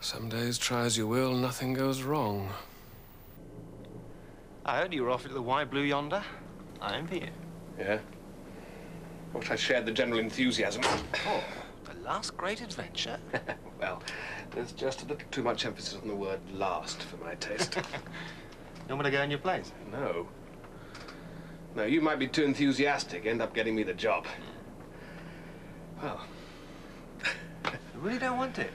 Some days, try as you will, nothing goes wrong. I heard you were offered to the Why Blue yonder. I envy you. Yeah? I wish I shared the general enthusiasm. Oh, the last great adventure? Well, there's just a little too much emphasis on the word last for my taste. You want me to go in your place? No. No, you might be too enthusiastic, end up getting me the job. Well. You really don't want it?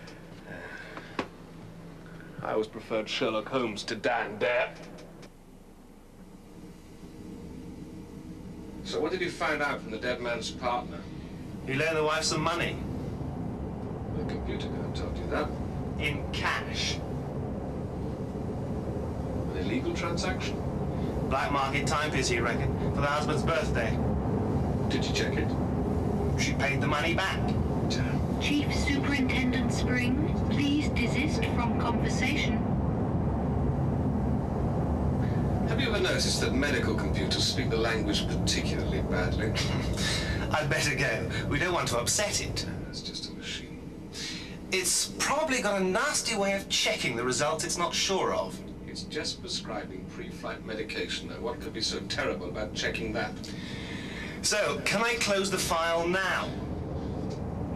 I always preferred Sherlock Holmes to Dan Dare. So what did you find out from the dead man's partner? You loaned the wife some money. The computer could have told you that. In cash. An illegal transaction? Black market timepiece, you reckon, for the husband's birthday. Did you check it? She paid the money back. Chief Superintendent Spring, please desist from conversation. Have you ever noticed that medical computers speak the language particularly badly? I'd better go. We don't want to upset it. It's just a machine. It's probably got a nasty way of checking the results it's not sure of. It's just prescribing pre-flight medication. Now, what could be so terrible about checking that? So, can I close the file now?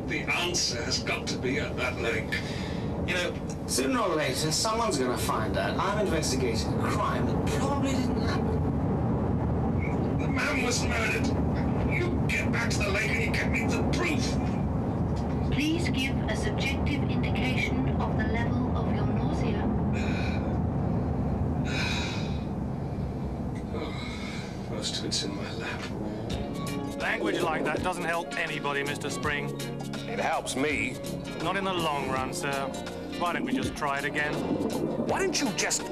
The answer has got to be at that link. You know, sooner or later, someone's going to find out I'm investigating a crime that probably didn't happen. The man was murdered. You get back to the lake and you get me the proof. Please give a subjective indication of the level of your nausea. Most of it's in my lap. Language like that doesn't help anybody, Mr. Spring. It helps me. Not in the long run, sir. Why don't we just try it again? Why don't you just...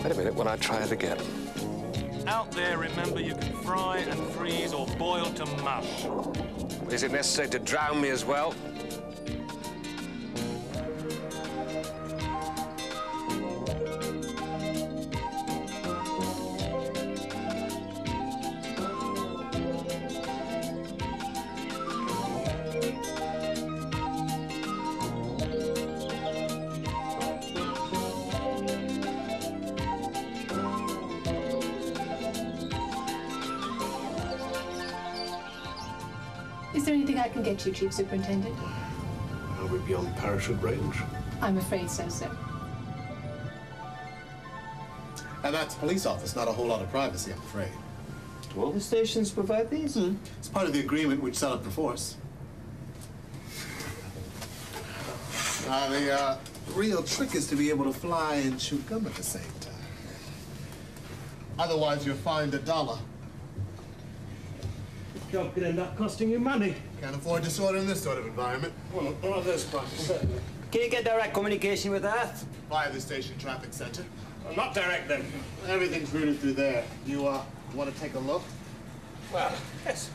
Wait a minute, when I try it again. Out there, remember, you can fry and freeze or boil to mush. Is it necessary to drown me as well? Is there anything I can get you, Chief Superintendent? Are we beyond parachute range? I'm afraid so, sir. And that's a police office, not a whole lot of privacy, I'm afraid. Do all the stations provide these? It's part of the agreement which set up the force. The real trick is to be able to fly and chew gum at the same time. Otherwise, you're fined $1. The job could end up costing you money. Can't afford disorder in this sort of environment. Well, none of this, certainly. Can you get direct communication with Earth? Via the station traffic center. Well, not direct, then. Everything's routed through there. You, want to take a look? Well, yes.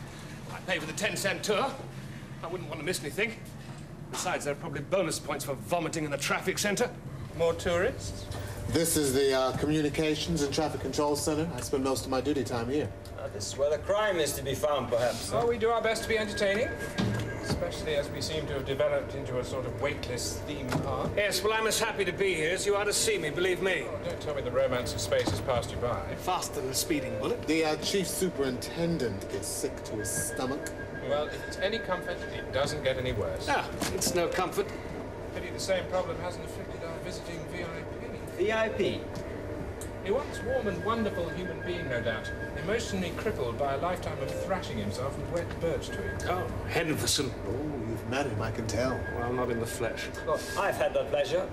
I pay for the 10-cent tour. I wouldn't want to miss anything. Besides, there are probably bonus points for vomiting in the traffic center. More tourists? This is the Communications and Traffic Control Center. I spend most of my duty time here. This is where the crime is to be found, perhaps. Well, we do our best to be entertaining, especially as we seem to have developed into a sort of weightless theme park. Yes, well, I'm as happy to be here as you are to see me, believe me. Oh, don't tell me the romance of space has passed you by. Faster than a speeding bullet. The Chief Superintendent gets sick to his stomach. Well, if it's any comfort, it doesn't get any worse. Ah, it's no comfort. Pity the same problem hasn't afflicted our visiting VIP. VIP? A once warm and wonderful human being, no doubt, emotionally crippled by a lifetime of thrashing himself with wet birch twigs. Oh, Henderson. Oh, you've met him, I can tell. Well, not in the flesh. Well, I've had that pleasure.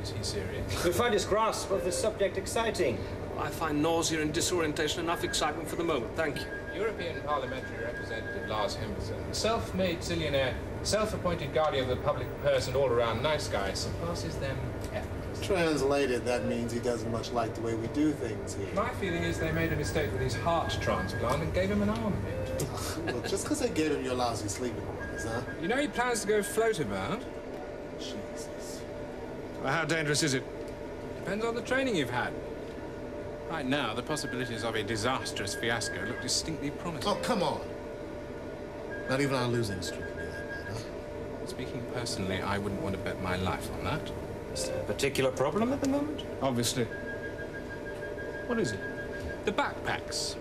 Is he serious? We find his grasp of the subject exciting. I find nausea and disorientation enough excitement for the moment, thank you. European Parliamentary Representative Lars Henderson, self-made zillionaire, self-appointed guardian of the public purse and all-around nice guy, surpasses them effortlessly. Translated, that means he doesn't much like the way we do things here. My feeling is they made a mistake with his heart transplant and gave him an armband. Well, just because they gave him your lousy sleeping quarters, huh? You know he plans to go float about? Jesus. Well, how dangerous is it? Depends on the training you've had. Right now, the possibilities of a disastrous fiasco look distinctly promising. Oh, come on. Not even on a losing streak can do that bad, huh? It's Speaking personally, I wouldn't want to bet my life on that. Is there a particular problem at the moment? Obviously. What is it? The backpacks.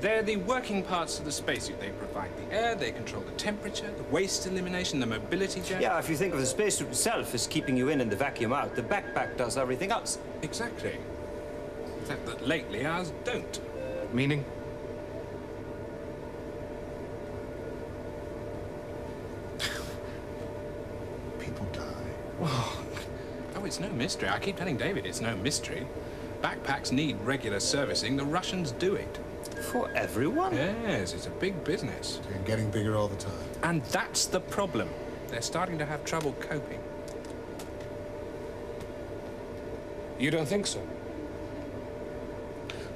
They're the working parts of the spacesuit. They provide the air, they control the temperature, the waste elimination, the mobility jet. Yeah, if you think of the spacesuit itself as keeping you in and the vacuum out, the backpack does everything else. Exactly. Except that lately ours don't. Meaning? People die. Oh, it's no mystery. I keep telling David it's no mystery. Backpacks need regular servicing. The Russians do it. For everyone? Yes, it's a big business. They're getting bigger all the time. And that's the problem. They're starting to have trouble coping. You don't think so?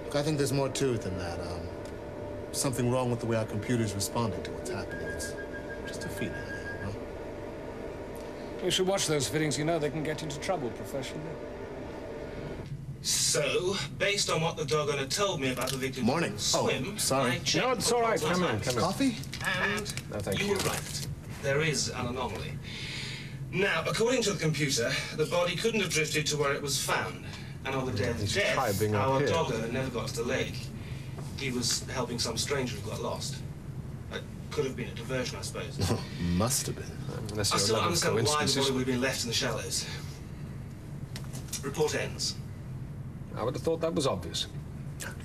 Look, I think there's more to it than that. Something wrong with the way our computer's responding to what's happening. It's just a feeling, huh? You should watch those fittings. You know they can get into trouble professionally. So, based on what the doggone told me about the victim Morning. swim, sorry. I checked No, it's all right. the Come in, times. come in. Coffee? And No, thank you you. were right. There is an anomaly. Now, according to the computer, the body couldn't have drifted to where it was found. And on the day of You should try death, being up our here. dogger never got to the lake. He was helping some stranger who got lost. It could have been a diversion, I suppose. Must have been. Unless I you're still a don't lot of understand why the coincidences. body would have been left in the shallows. Report ends. I would have thought that was obvious.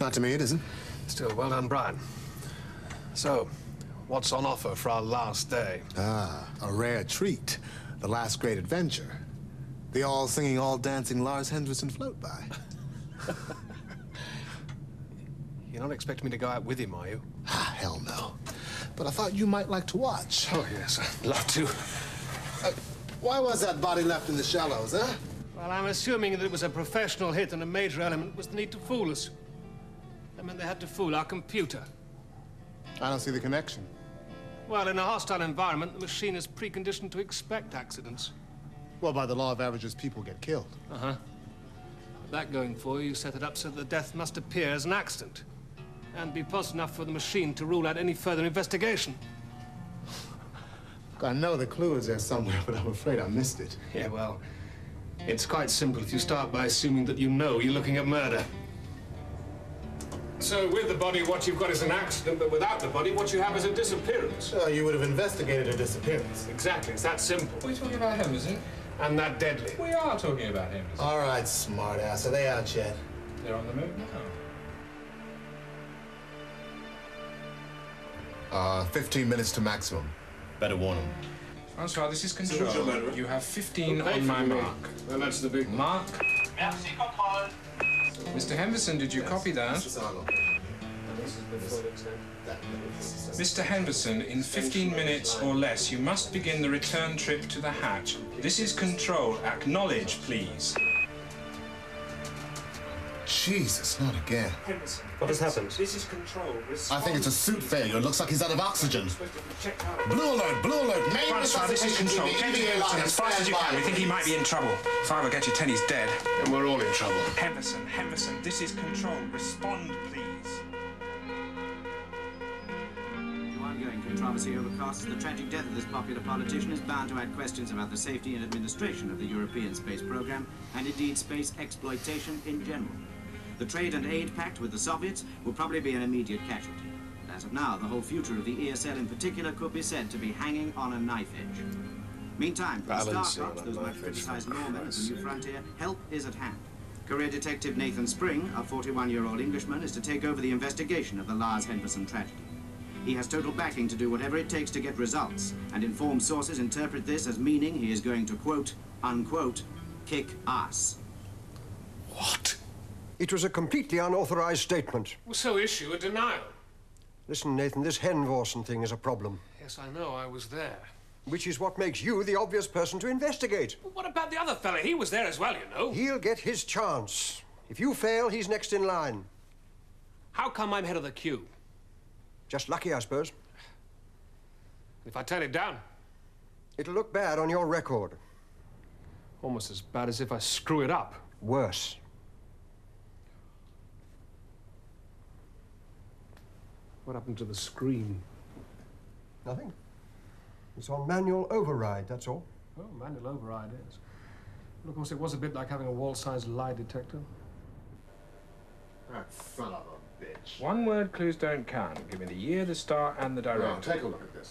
Not to me, it isn't. Still, well done, Brian. So, what's on offer for our last day? Ah, a rare treat. The last great adventure. The all-singing, all-dancing Lars Henderson float by. You're not expecting me to go out with him, are you? Ah, hell no. But I thought you might like to watch. Oh, yes, I'd love to. Why was that body left in the shallows, huh? Well, I'm assuming that it was a professional hit and a major element was the need to fool us. I mean, they had to fool our computer. I don't see the connection. Well, in a hostile environment, the machine is preconditioned to expect accidents. Well, by the law of averages, people get killed. Uh-huh. That going for you set it up so that the death must appear as an accident and be positive enough for the machine to rule out any further investigation. I know the clue is there somewhere, but I'm afraid I missed it. Yeah, well, it's quite simple if you start by assuming that you know you're looking at murder. So with the body, what you've got is an accident, but without the body, what you have is a disappearance. You would have investigated her disappearance. Exactly, it's that simple. We're talking about Henderson. And that deadly. We are talking about Henderson. All right, smartass. Are they out yet? They're on the move now. 15 minutes to maximum. Better warn them. Francois, this is control. You have 15 on my mark. Well, that's the big Mark. Mr. Henderson, did you copy that? Mr. Henderson, in 15 minutes or less, you must begin the return trip to the hatch. This is control. Acknowledge, please. Jesus, not again. What has happened? This is control. I think it's a suit failure. It looks like he's out of oxygen. Blue alert, blue alert. Main Francois, this is resuscitation control. team, Get to EVA Henderson line, as fast as you can. We think he might be in trouble. If I forget you, Tenny's dead. And we're all in trouble. Henderson, this is control. Respond, please. To ongoing controversy over costs, the tragic death of this popular politician is bound to add questions about the safety and administration of the European space program, and indeed space exploitation in general. The Trade and Aid Pact with the Soviets will probably be an immediate casualty. But as of now, the whole future of the ESL in particular could be said to be hanging on a knife edge. Meantime, for the Balancing Starcrocks, on a those knife much edge criticized for lawmen of the Christ's new sake. frontier, help is at hand. Career detective Nathan Spring, a 41-year-old Englishman, is to take over the investigation of the Lars Henderson tragedy. He has total backing to do whatever it takes to get results, and informed sources interpret this as meaning he is going to, quote, unquote, kick ass. What? It was a completely unauthorized statement. Well, so issue a denial. Listen, Nathan, this Henvorsen thing is a problem. Yes, I know, I was there. Which is what makes you the obvious person to investigate. But what about the other fella? He was there as well, you know. He'll get his chance. If you fail, he's next in line. How come I'm head of the queue? Just lucky, I suppose. If I turn it down? It'll look bad on your record. Almost as bad as if I screw it up. Worse. What happened to the screen? Nothing. It's on manual override, that's all. Well, manual override is. Well, of course, it was a bit like having a wall-sized lie detector. That son of a bitch. One-word clues don't count. Give me the year, the star, and the director. Now, take a look at this.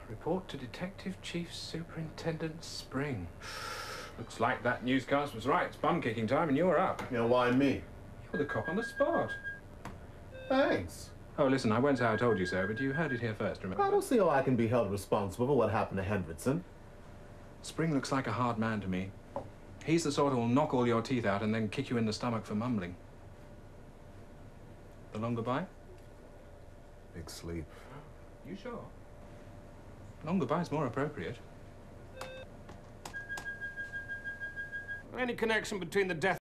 Report to Detective Chief Superintendent Spring. Looks like that newscast was right. It's bum-kicking time and you're up. Yeah, why me? You're the cop on the spot. Thanks. Oh, listen, I won't say I told you so, but you heard it here first, remember? I don't see how I can be held responsible for what happened to Hendrickson. Spring looks like a hard man to me. He's the sort who'll knock all your teeth out and then kick you in the stomach for mumbling. The longer bye? Big sleep. You sure? Longer bye's more appropriate. Any connection between the death